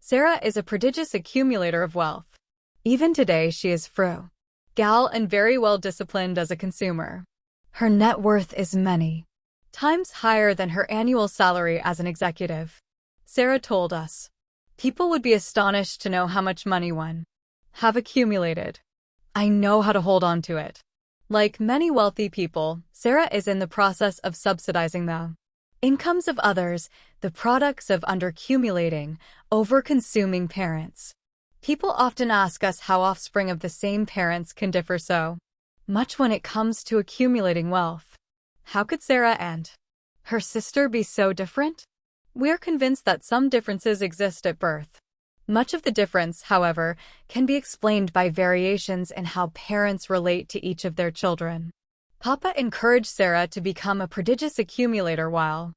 Sarah is a prodigious accumulator of wealth. Even today, she is frugal and very well disciplined as a consumer. Her net worth is many times higher than her annual salary as an executive. Sarah told us, "People would be astonished to know how much money one have accumulated. I know how to hold on to it." Like many wealthy people, Sarah is in the process of subsidizing the incomes of others, the products of underaccumulating, over-consuming parents. People often ask us how offspring of the same parents can differ so much when it comes to accumulating wealth. How could Sarah and her sister be so different? We are convinced that some differences exist at birth. Much of the difference, however, can be explained by variations in how parents relate to each of their children. Papa encouraged Sarah to become a prodigious accumulator while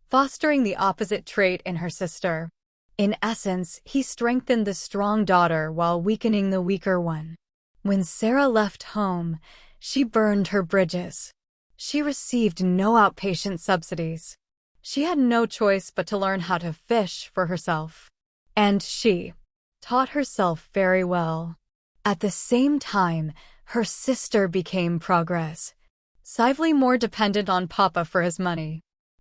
fostering the opposite trait in her sister. In essence, he strengthened the strong daughter while weakening the weaker one. When Sarah left home, she burned her bridges. She received no outpatient subsidies. She had no choice but to learn how to fish for herself. And she taught herself very well. At the same time, her sister became progressively more dependent on Papa for his money.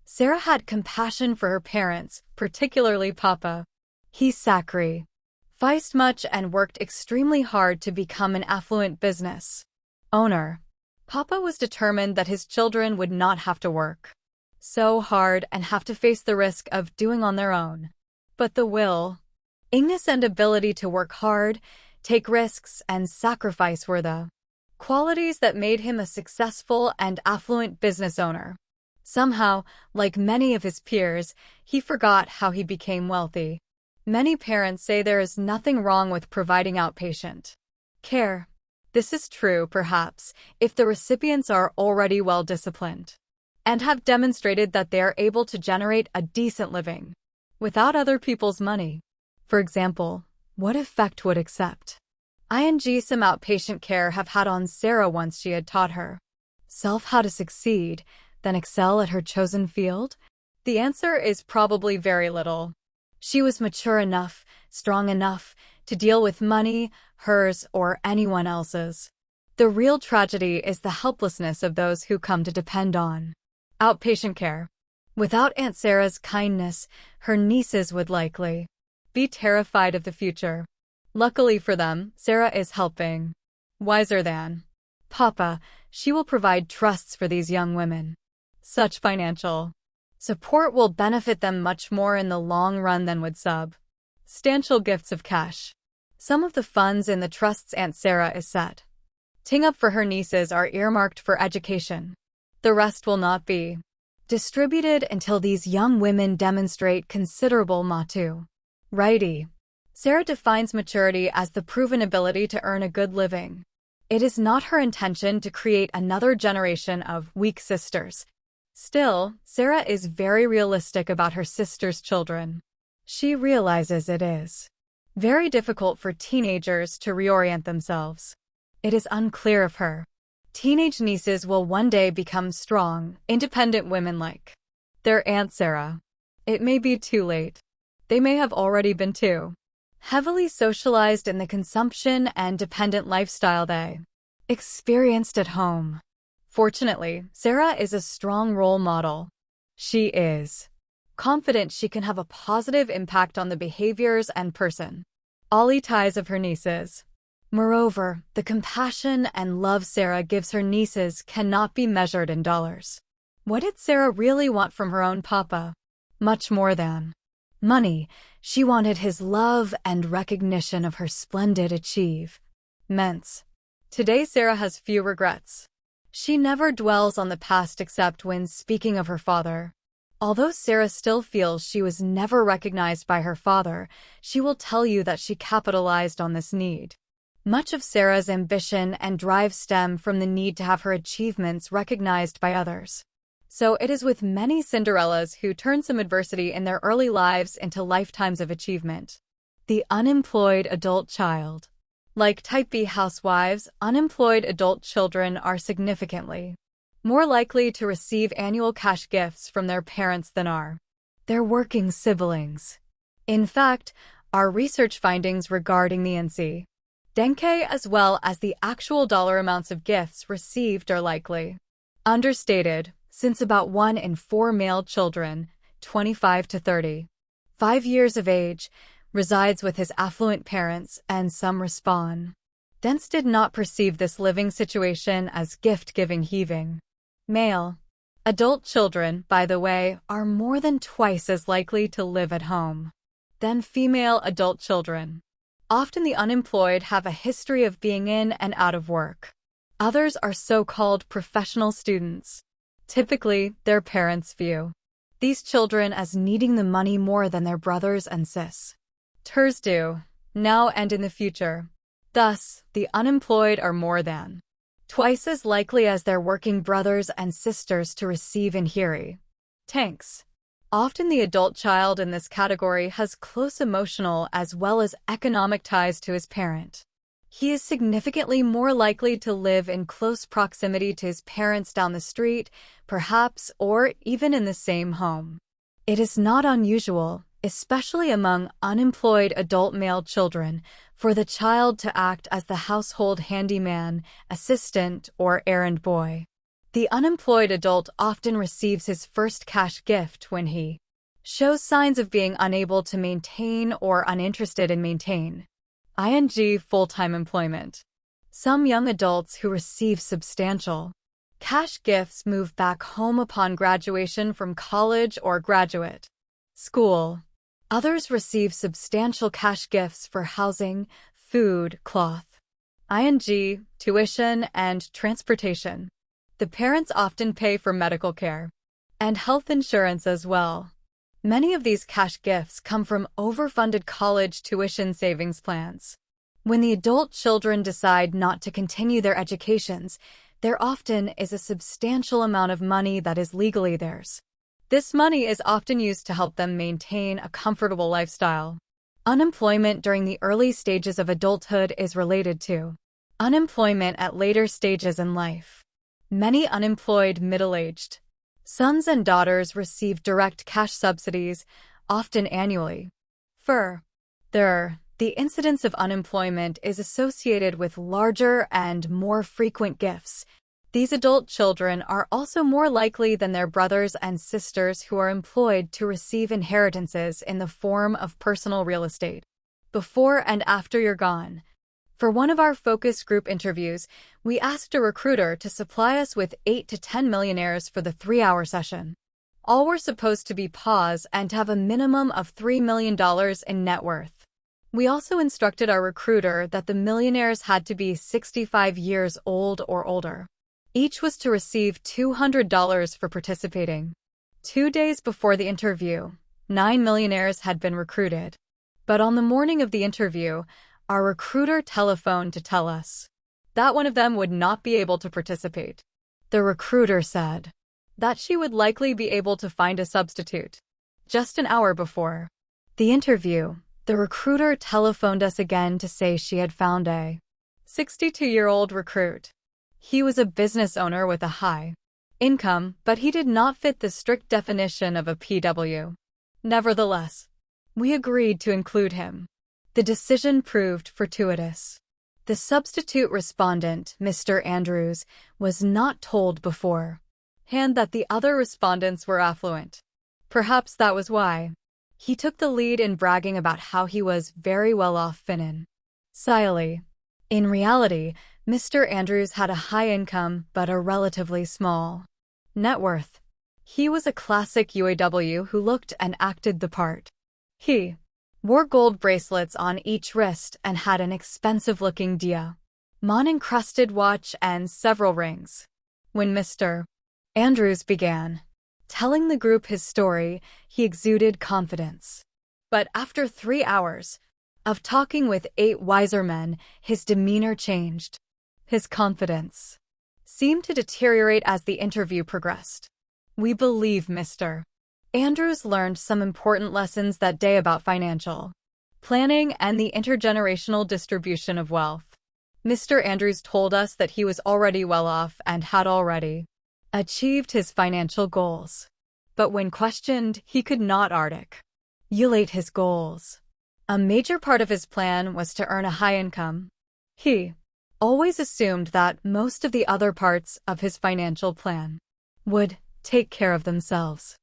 Sarah had compassion for her parents, particularly Papa. He sacrificed much and worked extremely hard to become an affluent business owner. Papa was determined that his children would not have to work so hard and have to face the risk of doing on their own. But the willingness and ability to work hard, take risks, and sacrifice were the qualities that made him a successful and affluent business owner. Somehow, like many of his peers, he forgot how he became wealthy. Many parents say there is nothing wrong with providing outpatient care. This is true, perhaps, if the recipients are already well disciplined and have demonstrated that they are able to generate a decent living without other people's money. For example, what effect would accept some outpatient care have had on Sarah once she had taught herself how to succeed, then excel at her chosen field? The answer is probably very little. She was mature enough, strong enough, to deal with money, hers or anyone else's. The real tragedy is the helplessness of those who come to depend on outpatient care. Without Aunt Sarah's kindness, her nieces would likely be terrified of the future. Luckily for them, Sarah is helping. Wiser than Papa, she will provide trusts for these young women. Such financial support will benefit them much more in the long run than would substantial gifts of cash. Some of the funds in the trusts Aunt Sarah is setting up for her nieces are earmarked for education. The rest will not be distributed until these young women demonstrate considerable maturity. Sarah defines maturity as the proven ability to earn a good living. It is not her intention to create another generation of weak sisters. Still, Sarah is very realistic about her sister's children. She realizes it is very difficult for teenagers to reorient themselves. It is unclear if her teenage nieces will one day become strong, independent women like their Aunt Sarah. It may be too late. They may have already been too heavily socialized in the consumption and dependent lifestyle they experienced at home. Fortunately, Sarah is a strong role model. She is confident she can have a positive impact on the behaviors and personality ties of her nieces. Moreover, the compassion and love Sarah gives her nieces cannot be measured in dollars. What did Sarah really want from her own Papa? Much more than money. She wanted his love and recognition of her splendid achievements. Today, Sarah has few regrets. She never dwells on the past except when speaking of her father. Although Sarah still feels she was never recognized by her father, she will tell you that she capitalized on this need. Much of Sarah's ambition and drive stem from the need to have her achievements recognized by others. So it is with many Cinderellas who turn some adversity in their early lives into lifetimes of achievement. The unemployed adult child. Like type B housewives, unemployed adult children are significantly more likely to receive annual cash gifts from their parents than are their working siblings. In fact, Our research findings regarding the NC Denke as well as the actual dollar amounts of gifts received are likely understated, since about 1 in 4 male children, 25 to 35 years of age, resides with his affluent parents, and some respond. Dents did not perceive this living situation as gift-giving heaving. Male adult children, by the way, are more than twice as likely to live at home than female adult children. Often the unemployed have a history of being in and out of work. Others are so-called professional students. Typically, their parents view these children as needing the money more than their brothers and sisters do, now and in the future. Thus, the unemployed are more than twice as likely as their working brothers and sisters to receive inheri tanks. Often the adult child in this category has close emotional as well as economic ties to his parent. He is significantly more likely to live in close proximity to his parents down the street, perhaps, or even in the same home. It is not unusual, especially among unemployed adult male children, for the child to act as the household handyman, assistant, or errand boy. The unemployed adult often receives his first cash gift when he shows signs of being unable to maintain or uninterested in maintain full-time employment. Some young adults who receive substantial cash gifts move back home upon graduation from college or graduate school. Others receive substantial cash gifts for housing, food, cloth, tuition, and transportation. The parents often pay for medical care and health insurance as well. Many of these cash gifts come from overfunded college tuition savings plans. When the adult children decide not to continue their educations, there often is a substantial amount of money that is legally theirs. This money is often used to help them maintain a comfortable lifestyle. Unemployment during the early stages of adulthood is related to unemployment at later stages in life. Many unemployed middle-aged sons and daughters receive direct cash subsidies, often annually. Further, the incidence of unemployment is associated with larger and more frequent gifts. These adult children are also more likely than their brothers and sisters who are employed to receive inheritances in the form of personal real estate. Before and after you're gone. For one of our focus group interviews, we asked a recruiter to supply us with 8 to 10 millionaires for the 3-hour session. All were supposed to be PAWs and have a minimum of $3 million in net worth. We also instructed our recruiter that the millionaires had to be 65 years old or older. Each was to receive $200 for participating. 2 days before the interview, 9 millionaires had been recruited. But on the morning of the interview, our recruiter telephoned to tell us that one of them would not be able to participate. The recruiter said that she would likely be able to find a substitute. Just an hour before the interview, the recruiter telephoned us again to say she had found a 62-year-old recruit. He was a business owner with a high income, but he did not fit the strict definition of a PW. Nevertheless, we agreed to include him. The decision proved fortuitous. The substitute respondent, Mr. Andrews, was not told beforehand that the other respondents were affluent. Perhaps that was why he took the lead in bragging about how he was very well off financially. In reality, Mr. Andrews had a high income but a relatively small net worth. He was a classic UAW who looked and acted the part. He wore gold bracelets on each wrist and had an expensive-looking diamond-encrusted watch and several rings. When Mr. Andrews began telling the group his story, he exuded confidence. But after 3 hours of talking with 8 wiser men, his demeanor changed. His confidence seemed to deteriorate as the interview progressed. We believe Mr. Andrews learned some important lessons that day about financial planning and the intergenerational distribution of wealth. Mr. Andrews told us that he was already well off and had already achieved his financial goals. But when questioned, he could not articulate his goals. A major part of his plan was to earn a high income. He always assumed that most of the other parts of his financial plan would take care of themselves.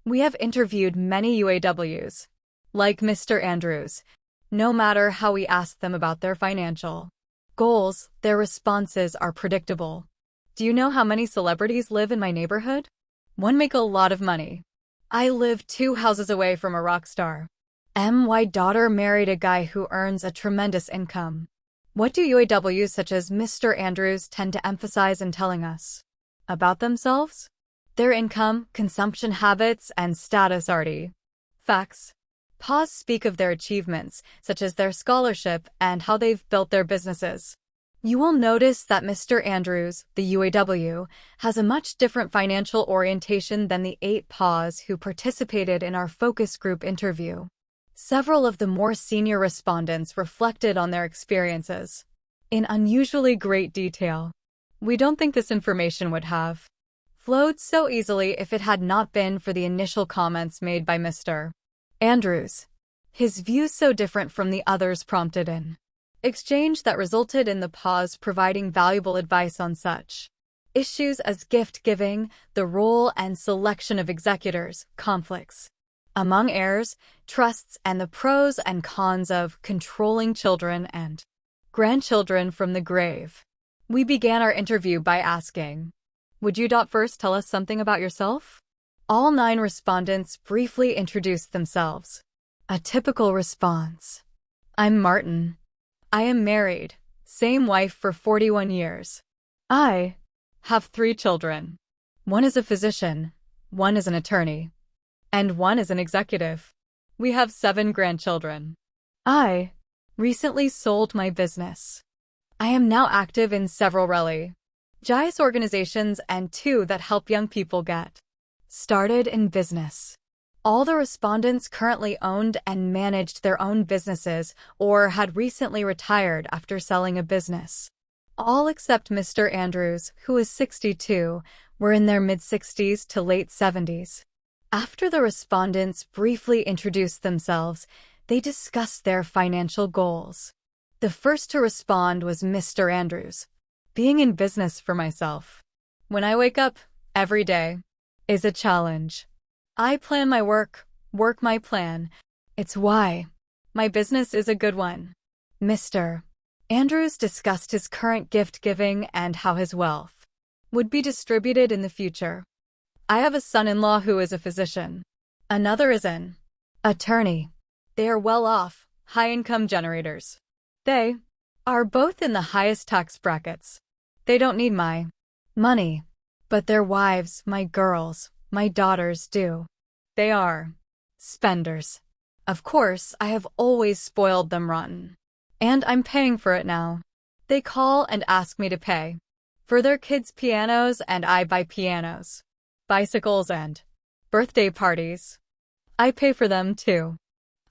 We have interviewed many UAWs, like Mr. Andrews. No matter how we ask them about their financial goals, their responses are predictable. Do you know how many celebrities live in my neighborhood? One make a lot of money. I live 2 houses away from a rock star. My daughter married a guy who earns a tremendous income. What do UAWs such as Mr. Andrews tend to emphasize in telling us about themselves? Their income, consumption habits, and status facts. Pause speak of their achievements, such as their scholarship and how they've built their businesses. You will notice that Mr. Andrews, the UAW, has a much different financial orientation than the 8 PAWs who participated in our focus group interview. Several of the more senior respondents reflected on their experiences in unusually great detail. We don't think this information would have flowed so easily if it had not been for the initial comments made by Mr. Andrews. His views so different from the others prompted an exchange that resulted in the PAWs providing valuable advice on such issues as gift giving, the role and selection of executors, conflicts among heirs, trusts, and the pros and cons of controlling children and grandchildren from the grave. We began our interview by asking, "Would you first tell us something about yourself?" All 9 respondents briefly introduced themselves. A typical response. I'm Martin. I am married, same wife for 41 years. I have 3 children. One is a physician, one is an attorney, and one is an executive. We have 7 grandchildren. I recently sold my business. I am now active in several religious organizations and 2 that help young people get started in business. All the respondents currently owned and managed their own businesses or had recently retired after selling a business. All except Mr. Andrews, who is 62, were in their mid-60s to late 70s. After the respondents briefly introduced themselves, they discussed their financial goals. The first to respond was Mr. Andrews. Being in business for myself. When I wake up, every day is a challenge. I plan my work my plan. It's why my business is a good one. Mr. Andrews discussed his current gift giving and how his wealth would be distributed in the future. I have a son-in-law who is a physician. Another is an attorney. They are well off, high-income generators. They are both in the highest tax brackets. They don't need my money, but their wives, my girls, my daughters do. They are spenders. Of course, I have always spoiled them rotten. And I'm paying for it now. They call and ask me to pay for their kids' pianos and I buy pianos, bicycles and birthday parties. I pay for them too.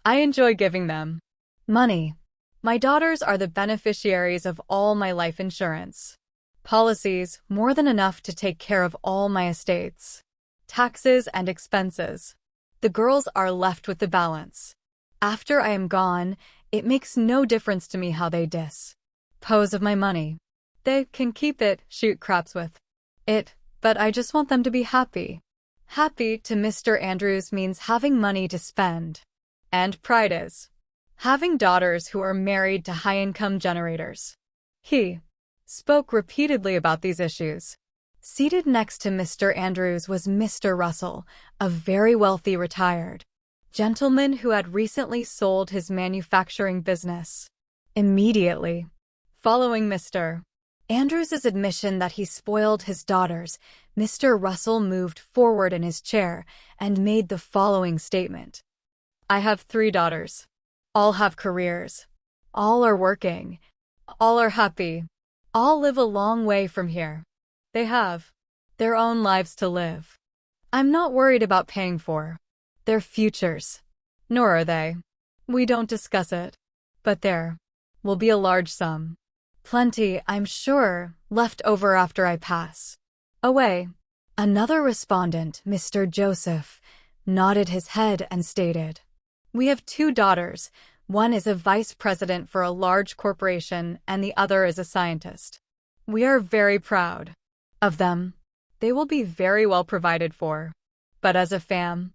I enjoy giving them money. My daughters are the beneficiaries of all my life insurance policies, more than enough to take care of all my estates, taxes, and expenses. The girls are left with the balance. After I am gone, it makes no difference to me how they dispose of my money. They can keep it, shoot craps with it, but I just want them to be happy. Happy to Mr. Andrews means having money to spend. And pride is having daughters who are married to high-income generators. He spoke repeatedly about these issues. Seated next to Mr. Andrews was Mr. Russell, a very wealthy retired gentleman who had recently sold his manufacturing business. Immediately following Mr. Andrews' admission that he spoiled his daughters, Mr. Russell moved forward in his chair and made the following statement. I have 3 daughters. All have careers. All are working. All are happy. All live a long way from here. They have their own lives to live. I'm not worried about paying for their futures. Nor are they. We don't discuss it. But there will be a large sum. Plenty, I'm sure, left over after I pass away. Another respondent, Mr. Joseph, nodded his head and stated, we have 2 daughters. One is a vice president for a large corporation and the other is a scientist. We are very proud of them. They will be very well provided for. But as a fam,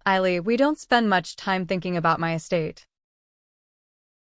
Eiley, we don't spend much time thinking about my estate.